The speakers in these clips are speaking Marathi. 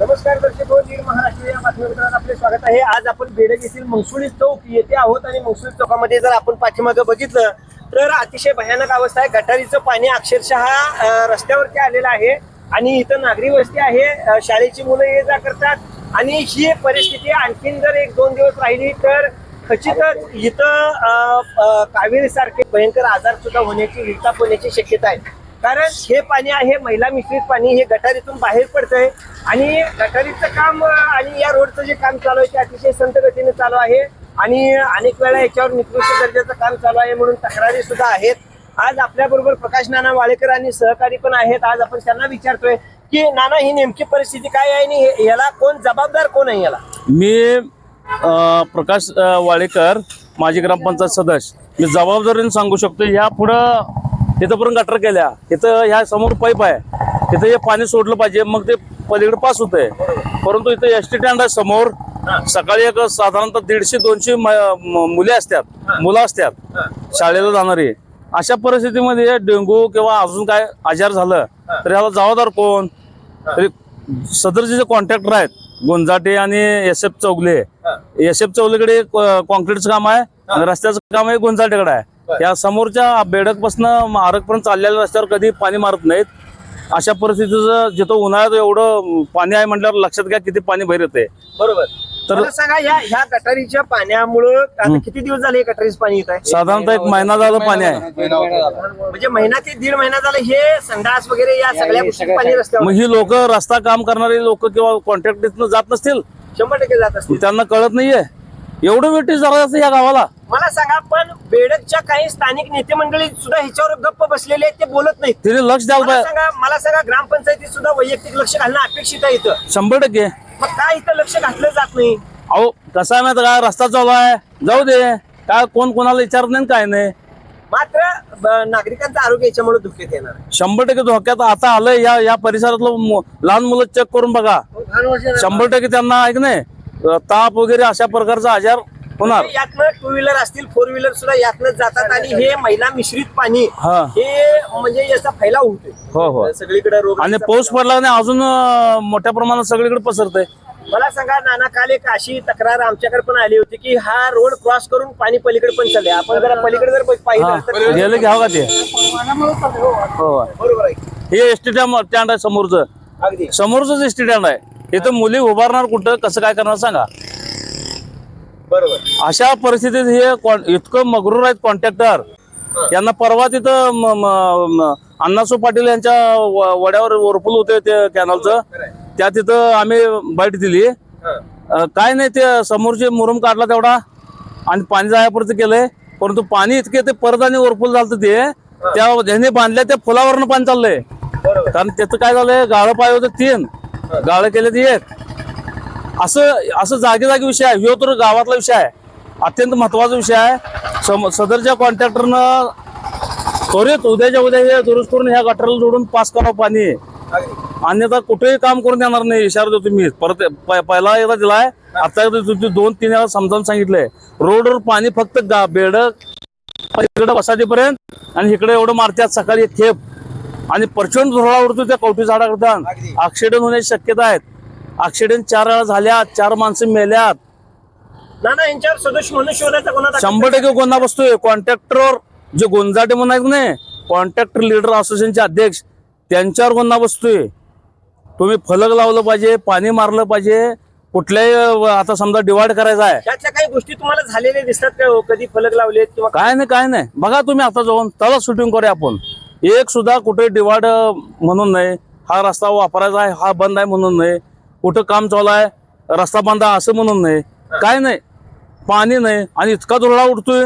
नमस्कार दर्शक हो, नीर महाराष्ट्र या बातमीपत्रात आपले स्वागत आहे। आज आपण बेडग येथील मंगसुळी चौक येथे आहोत आणि मंगसुळी चौकामध्ये जर आपण पाठीमागे बघितलं तर अतिशय भयानक अवस्था आहे। गटारीचं पाणी अक्षरशः रस्त्यावरती आलेलं आहे आणि इथं नागरी वस्ती आहे, शाळेची मुलं ये जा करतात आणि ही परिस्थिती आणखीन जर 1-2 दिवस राहिली तर खचितच इथं कावेरी सारखे भयंकर आजार सुद्धा होण्याची विस्थाप होण्याची शक्यता आहे। कारण हे पाणी आहे महिला मिश्रित पाणी, हे गटारीतून बाहेर पडतंय आणि गटारीचं काम आणि या रोडचं जे काम चालू आहे ते अतिशय संत गतीने चालू आहे आणि अनेक वेळा याच्यावर निकृष्ट दर्जाचं काम चालू आहे म्हणून तक्रारी सुद्धा आहेत। आज आपल्या बरोबर प्रकाश नाना वाळेकर आणि सहकारी पण आहेत। आज आपण त्यांना विचारतोय की नाना ही नेमकी परिस्थिती काय आहे आणि याला कोण जबाबदार कोण आहे? याला मी प्रकाश वाळेकर, माजी ग्रामपंचायत सदस्य, मी जबाबदारीने सांगू शकतो। ह्या पुढं इथंपर्यंत गटर केल्या, इथं ह्या समोर पाईप आहे, इथं हे पाणी सोडलं पाहिजे, मग ते पलीकडे पास होतंय। परंतु इथं एसटी स्टँड आहे समोर, सकाळी एक साधारणतः 150-200 मुलं असतात शाळेला जाणारी। अशा परिस्थितीमध्ये डेंग्यू किंवा अजून काय आजार झालं तर याला जबाबदार कोण? तरी सदरचे जे कॉन्ट्रॅक्टर आहेत गुंजाटे आणि SF चौगले, SF चौगलेकडे कॉन्क्रीटचं काम आहे आणि रस्त्याचं काम आहे गुंजाटेकडे आहे। या समोरच्या बेडकपासून आरगपर्यंत चाललेल्या रस्त्यावर कधी पाणी मारत नाहीत। अशा परिस्थितीचं जिथं उन्हाळ्यात एवढं पाणी आहे म्हटल्यावर लक्षात घ्या किती पाणी बाहेर येते। बरोबर, तर सांगा ह्या गटारीच्या पाण्यामुळं आता किती दिवस झाले गटारीचं पाणी येत आहे? साधारणतः 1 महिना झालं पाणी आहे, म्हणजे महिना ते 1.5 महिना झालं हे संडास वगैरे या सगळ्या गोष्टी पाणी रस्त्यावर। मग ही लोक रस्ता काम करणारे लोक किंवा कॉन्ट्रॅक्टरनं जात नसतील? 100% जात असतील। त्यांना कळत नाहीये एवढं वेटीस जरा या गावाला। मला सांगा, पण बेडकच्या काही स्थानिक नेते मंडळी सुद्धा ह्याच्यावर गप्प बसलेले आहेत, ते बोलत नाहीत। तिने लक्ष द्यायला पाहिजे। मला सांगा ग्रामपंचायतीत सुद्धा वैयक्तिक लक्ष घालणं अपेक्षित आहे इथं। 100%। मग काय इथं लक्ष घातलं जात नाही? अहो कसं आहे माहिती काय, रस्ता चालू आहे जाऊ दे, काय कोण कोणाला विचारत नाही काय नाही। मात्र नागरिकांचं आरोग्य याच्यामुळे धोक्यात येणार आहे। 100% धोक्यात आता आलंय। या परिसरातलं लहान मुलं चेक करून बघा, 100% त्यांना ऐक नाही ताप वगैरे अशा प्रकारचा आजार होणार। यातनं 2 व्हीलर असतील, 4 व्हीलर सुद्धा यातनं जातात आणि हे महिला मिश्रित पाणी हे म्हणजे याचा फैलाव होतोय। हो सगळीकडे रोग आणि पाऊस पडला नाही अजून मोठ्या प्रमाणात सगळीकडे पसरतंय। मला सांगा नाना, काल एक अशी तक्रार आमच्याकडे पण आली होती की हा रोड क्रॉस करून पाणी पलीकडे पण चालले। आपण जरा पलीकडे जर पाहिलं तर गेलं घ्यावं का ते? हो बरोबर आहे। हे एसटी स्टँड आहे समोरचं, अगदी समोरच एसटी स्टँड आहे। इथं मुली उभारणार कुठं, कसं काय करणार सांगा? बरोबर। अशा परिस्थितीत हे इतकं मगरूर आहेत कॉन्ट्रॅक्टर। यांना परवा तिथं अण्णासो पाटील यांच्या वड्यावर ओरपूल होते ते कॅनलचं, त्या तिथं आम्ही बाईट दिली। काय नाही, ते समोरचे मुरुम काढला तेवढा आणि पाणी जायापुरतं केलंय, परंतु पाणी इतके ते परत आणि ओरपूल झालं ते त्या ज्याने बांधल्या त्या पुलावरनं पाणी चाललंय। कारण त्याचं काय झालंय, गाळं पाय होतं 3, गाळं केले ते 1। असं जागी विषय आहे ह्यो, तर गावातला विषय आहे, अत्यंत महत्वाचा विषय आहे। सदरच्या कॉन्ट्रॅक्टरनं त्वरित उद्याच्या उद्या हे दुरुस्त करून ह्या गटरला जोडून पास करावं पाणी, अन्यथा कुठेही काम करून देणार नाही। इशारा देतो मी परत, पहिला एकदा दिलाय, आता 2-3 वेळा समजावून सांगितलंय। रोडवर पाणी फक्त बेडक इकडे वसाहतीपर्यंत आणि इकडे एवढं मारतात सकाळी एक खेप आणि प्रचंड धुराळा उडतो त्या कवठी झाडाकडे। ऍक्सिडेंट होण्याची शक्यता आहे। ऍक्सिडेंट 4 वेळा झाल्या, 4 माणसं मेल्यात। नाना यांच्यावर सदोष मनुष्यवधाचा गुन्हा 100% गुन्हा बसतोय। कॉन्ट्रॅक्टरवर जे गुंजाटे म्हणून आहेत नाही, कॉन्ट्रॅक्टर लिडर असोसिएशनचे अध्यक्ष, त्यांच्यावर गुन्हा बसतोय। तुम्ही फलक लावलं पाहिजे, पाणी मारलं पाहिजे, कुठल्याही आता समजा डिवाइड करायचा आहे, त्याच्या काही गोष्टी तुम्हाला झालेल्या दिसतात का? कधी फलक लावलेत किंवा काय नाही बघा तुम्ही आता जाऊन त्याला शूटिंग करूया आपण। एक सुद्धा कुठे डिवाइड म्हणून नाही, हा रस्ता वापरायचा आहे हा बंद आहे म्हणून नाही, कुठं काम चालू आहे रस्ता बंद आहे असं म्हणून नाही, काय नाही, पाणी नाही आणि इतका धुराळा उडतोय,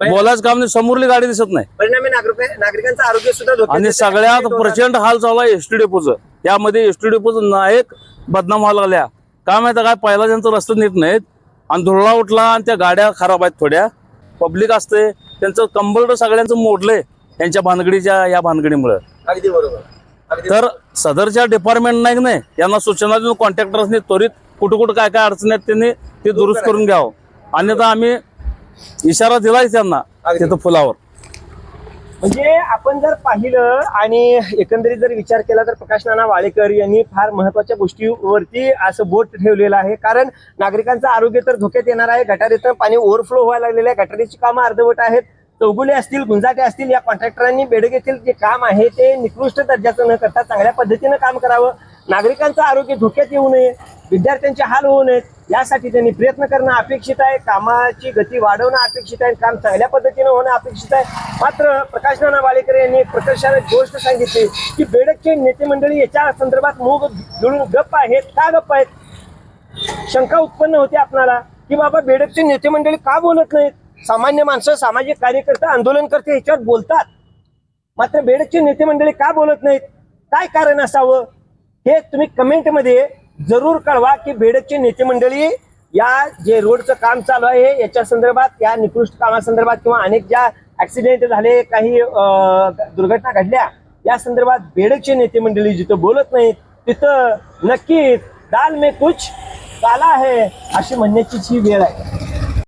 बोलायचं काम नाही, समोरली गाडी दिसत नाही। परिणामी नागरिकांचं आरोग्य सुद्धा आणि सगळ्यात प्रचंड हाल चालू आहे एसटी डेपोचं। यामध्ये एसटी डेपोचं नायक बदनाम व्हायला लागल्या। काय माहिती काय, पहिला त्यांचं रस्ते नीट नाहीत आणि धुराळा उठला आणि त्या गाड्या खराब आहेत, थोड्या पब्लिक असते, त्यांचं कंबरड सगळ्यांचं मोडलंय त्यांच्या भानगडीच्या या भानगडीमुळे। अगदी बरोबर। तर सदरच्या डिपार्टमेंट नाही यांना सूचना देऊन कॉन्ट्रॅक्टर्सनी त्वरित कुठं काय अडचणी आहेत त्यांनी ते दुरुस्त करून घ्यावं, अन्यथा आम्ही इशारा दिलाय त्यांना तिथं पुलावर। म्हणजे आपण जर पाहिलं आणि एकंदरीत जर विचार केला तर प्रकाश नाना वाळेकर यांनी फार महत्वाच्या गोष्टीवरती असं बोट ठेवलेलं आहे. कारण नागरिकांचं आरोग्य तर धोक्यात येणार आहे. गटारीतून पाणी ओव्हरफ्लो व्हायला लागलेलं आहे. गटारीची कामं अर्धवट आहेत. चौगुले असतील, गुंजाटे असतील, या कॉन्ट्रॅक्टरांनी बेडग येथील जे काम आहे ते निकृष्ट दर्जाचं न करता चांगल्या पद्धतीनं काम करावं. नागरिकांचं आरोग्य धोक्यात येऊ नये, विद्यार्थ्यांचे हाल होऊ नयेत यासाठी त्यांनी प्रयत्न करणं अपेक्षित आहे. कामाची गती वाढवणं अपेक्षित आहे. काम चांगल्या पद्धतीनं होणं अपेक्षित आहे. मात्र प्रकाश नाना वाळेकर यांनी एक प्रकर्षाने गोष्ट सांगितली की बेडगचे नेते मंडळी याच्या संदर्भात मूग गिळून गप्प आहेत. का गप्प आहेत? शंका उत्पन्न होते आपणाला की बाबा बेडगचे नेते मंडळी का बोलत नाहीत? सामान्य माणसं, सामाजिक कार्यकर्ते, आंदोलनकर्ते ह्याच्यावर बोलतात, मात्र बेडगचे नेते मंडळी का बोलत नाहीत? काय कारण असावं हे तुम्ही कमेंटमध्ये जरूर कळवा की बेडगचे नेते मंडळी या जे रोडचं काम चालू आहे याच्या संदर्भात, या निकृष्ट कामासंदर्भात किंवा अनेक ज्या ऍक्सिडेंट झाले, काही दुर्घटना घडल्या या संदर्भात बेडगचे नेते मंडळी जिथं बोलत नाहीत तिथं नक्कीच दाल में कुछ काला है अशी म्हणण्याची ही वेळ आहे.